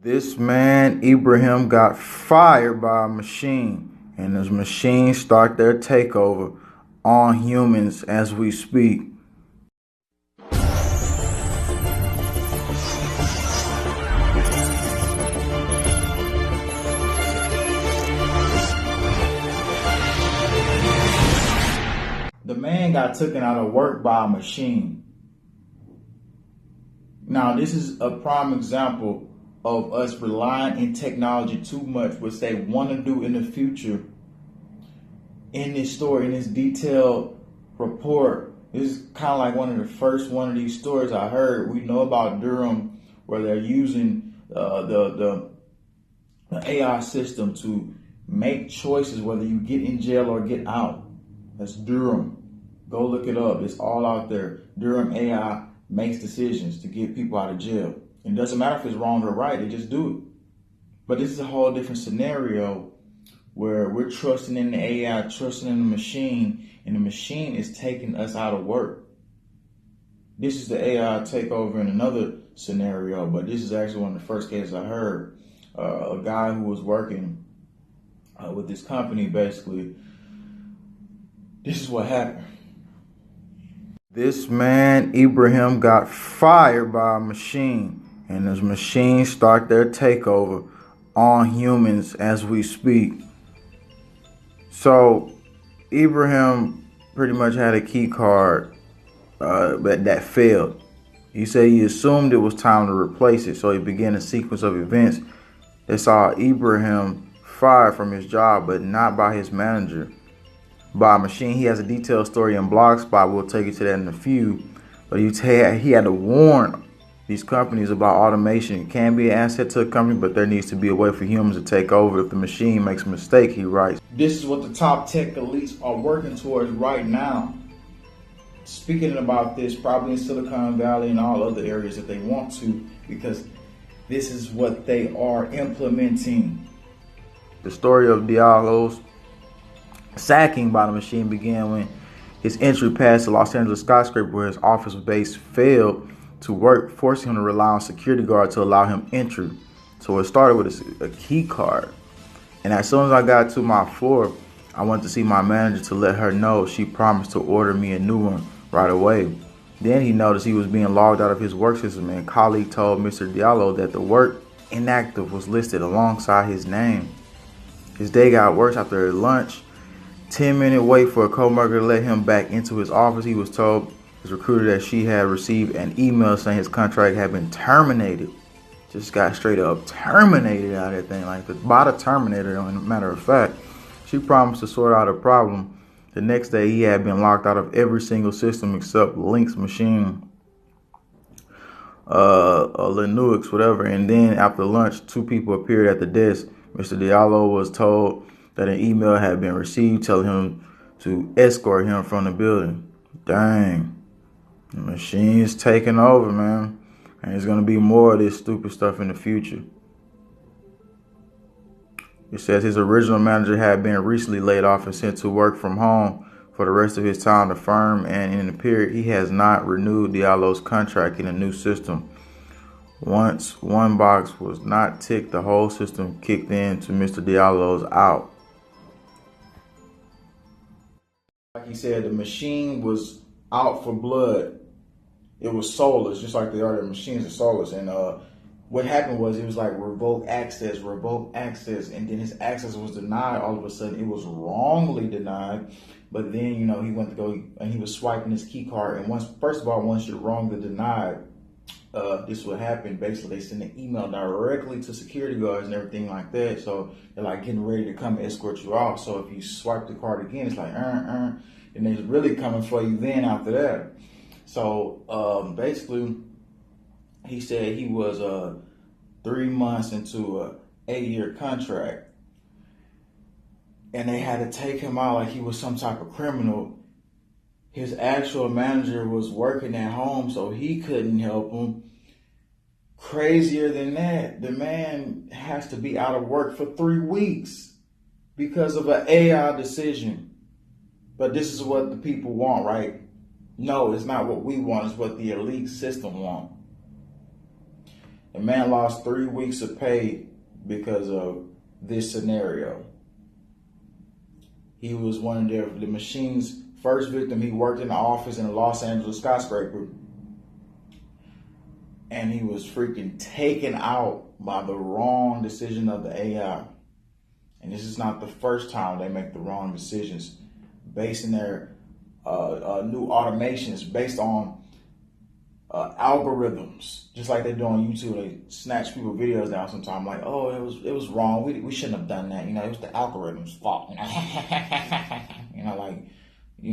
This man, Ibrahim, got fired by a machine, and this machine start their takeover on humans as we speak. The man got taken out of work by a machine. Now, this is a prime example of us relying in technology too much, which they want to do in the future. In this story, in this detailed report, this is kind of like one of these stories I heard. We know about Durham, where they're using the AI system to make choices whether you get in jail or get out. That's Durham. Go look it up. It's all out there. Durham AI makes decisions to get people out of jail. It doesn't matter if it's wrong or right, they just do it. But this is a whole different scenario where we're trusting in the AI, trusting in the machine, and the machine is taking us out of work. This is the AI takeover in another scenario, but this is actually one of the first cases I heard. A guy who was working with this company, basically, this is what happened. This man, Ibrahim, got fired by a machine, and this machine start their takeover on humans as we speak. So Ibrahim pretty much had a key card that failed. He said he assumed it was time to replace it, so he began a sequence of events that saw Ibrahim fired from his job, but not by his manager, by a machine. He has a detailed story in Blogspot. We'll take you to that in a few. But he had to warn these companies about automation. It can be an asset to a company, but there needs to be a way for humans to take over if the machine makes a mistake, he writes. This is what the top tech elites are working towards right now. Speaking about this, probably in Silicon Valley and all other areas that they want to, because this is what they are implementing. The story of Diallo's sacking by the machine began when his entry past the Los Angeles skyscraper where his office base failed to work, forcing him to rely on security guard to allow him entry. So it started with a key card. And as soon as I got to my floor, I went to see my manager to let her know she promised to order me a new one right away. Then he noticed he was being logged out of his work system, and a colleague told Mr. Diallo that the work inactive was listed alongside his name. His day got worse after lunch. 10-minute wait for a co-worker to let him back into his office. He was told his recruiter that she had received an email saying his contract had been terminated. Just got straight up terminated out of that thing, like by the Terminator, as a matter of fact. She promised to sort out a problem. The next day, he had been locked out of every single system except Link's machine, Linux, whatever. And then after lunch, two people appeared at the desk. Mr. Diallo was told that an email had been received telling him to escort him from the building. Dang. The machine's taking over, man. And there's going to be more of this stupid stuff in the future. It says his original manager had been recently laid off and sent to work from home for the rest of his time at the firm, and in the period he has not renewed Diallo's contract in a new system. Once one box was not ticked, the whole system kicked in to Mr. Diallo's out. Like he said, the machine was out for blood. It was soulless, just like the other machines are soulless. And what happened was it was like revoke access, and then his access was denied. All of a sudden, it was wrongly denied. But then, he went to go and he was swiping his key card. And first of all, once you're wrongly denied, this will happen. Basically, they send an email directly to security guards and everything like that. So they're like getting ready to come escort you off. So if you swipe the card again, it's like, and they're really coming for you then after that. So basically, he said he was 3 months into a 8-year contract, and they had to take him out like he was some type of criminal. His actual manager was working at home, so he couldn't help him. Crazier than that, the man has to be out of work for 3 weeks because of an AI decision. But this is what the people want, right? No, it's not what we want. It's what the elite system want. The man lost 3 weeks of pay because of this scenario. He was one of the machine's first victim. He worked in the office in a Los Angeles skyscraper, and he was freaking taken out by the wrong decision of the AI. And this is not the first time they make the wrong decisions, basing their new automations based on algorithms, just like they do on YouTube. They snatch people videos down sometimes, like, oh, it was wrong. We shouldn't have done that. It was the algorithm's fault.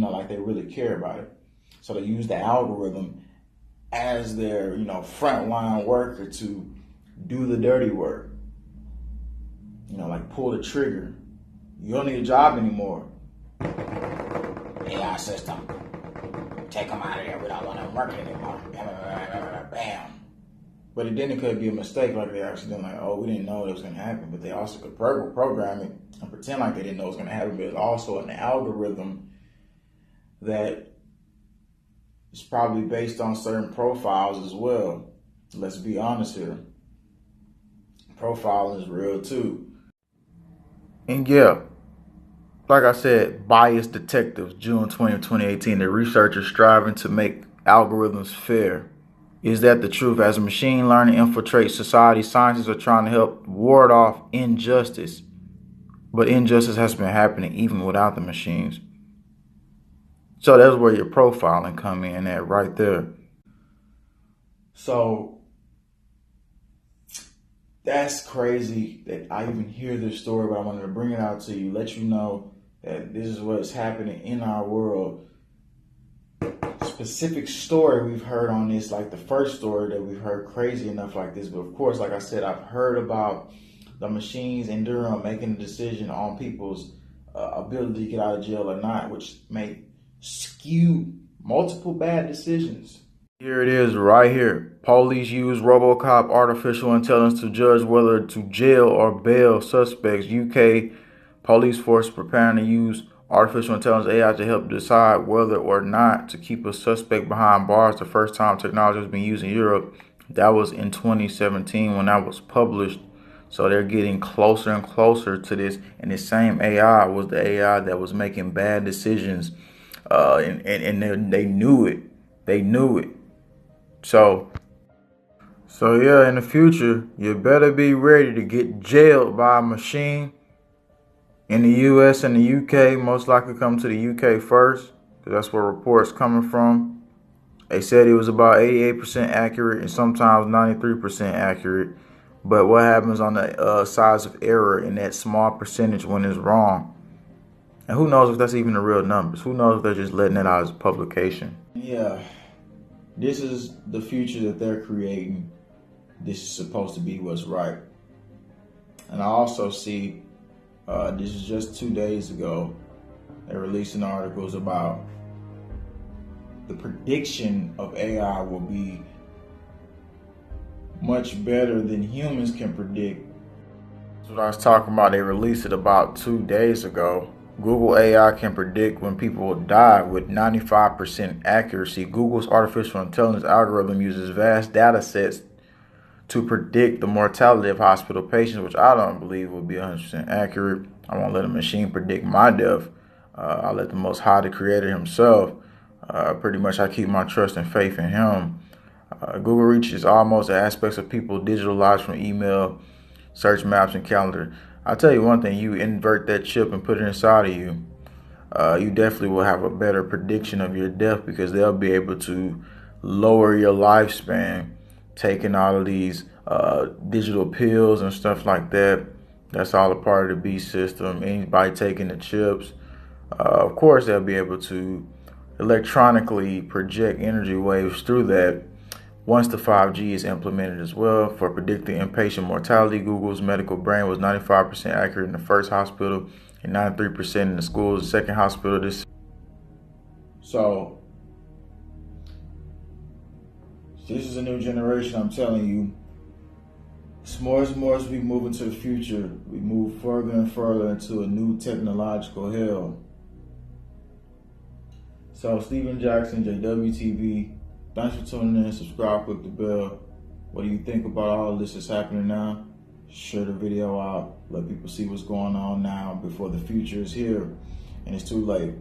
Like they really care about it. So they use the algorithm as their frontline worker to do the dirty work. Like pull the trigger. You don't need a job anymore. AI system. Take them out of there. We don't want them working anymore. Bam. But then it could be a mistake, like they actually like, oh, we didn't know it was going to happen. But they also could program it and pretend like they didn't know it was going to happen. But it's also an algorithm that is probably based on certain profiles as well. Let's be honest here. Profiling is real too. And yeah, like I said, Bias Detectives, June 20, 2018, the researchers striving to make algorithms fair. Is that the truth? As machine learning infiltrates society, scientists are trying to help ward off injustice. But injustice has been happening even without the machines. So that's where your profiling come in at right there. So that's crazy that I even hear this story, but I wanted to bring it out to you, let you know that this is what's happening in our world. Specific story we've heard on this, like the first story that we've heard crazy enough like this. But of course, like I said, I've heard about the machines in Durham making a decision on people's ability to get out of jail or not, which may skew multiple bad decisions. Here it is right here. Police use RoboCop artificial intelligence to judge whether to jail or bail suspects. UK police force preparing to use artificial intelligence AI to help decide whether or not to keep a suspect behind bars. The first time technology has been used in Europe, that was in 2017 when that was published. So they're getting closer and closer to this. And the same AI was the AI that was making bad decisions. And they knew it. They knew it. So yeah, in the future, you better be ready to get jailed by a machine. In the US and the UK, most likely come to the UK first, because that's where reports coming from. They said it was about 88% accurate and sometimes 93% accurate. But what happens on the size of error in that small percentage when it's wrong? And who knows if that's even the real numbers? Who knows if they're just letting it out as a publication? Yeah. This is the future that they're creating. This is supposed to be what's right. And I also see, this is just 2 days ago, they're releasing articles about the prediction of AI will be much better than humans can predict. That's what I was talking about. They released it about 2 days ago. Google AI can predict when people will die with 95% accuracy. Google's artificial intelligence algorithm uses vast data sets to predict the mortality of hospital patients, which I don't believe will be 100% accurate. I won't let a machine predict my death. I'll let the Most High, the Creator himself. Pretty much I keep my trust and faith in him. Google reaches almost aspects of people's digital lives from email, search, maps, and calendar. I'll tell you one thing, you invert that chip and put it inside of you, you definitely will have a better prediction of your death, because they'll be able to lower your lifespan, taking all of these digital pills and stuff like that. That's all a part of the B system. Anybody taking the chips, of course they'll be able to electronically project energy waves through that. Once the 5G is implemented as well for predicting inpatient mortality, Google's medical brain was 95% accurate in the first hospital and 93% in the schools, the second hospital. So this is a new generation, I'm telling you. As more as we move into the future, we move further and further into a new technological hell. So Stephen Jackson, JWTV. Thanks for tuning in. Subscribe, click the bell. What do you think about all this that's happening now? Share the video out. Let people see what's going on now before the future is here and it's too late.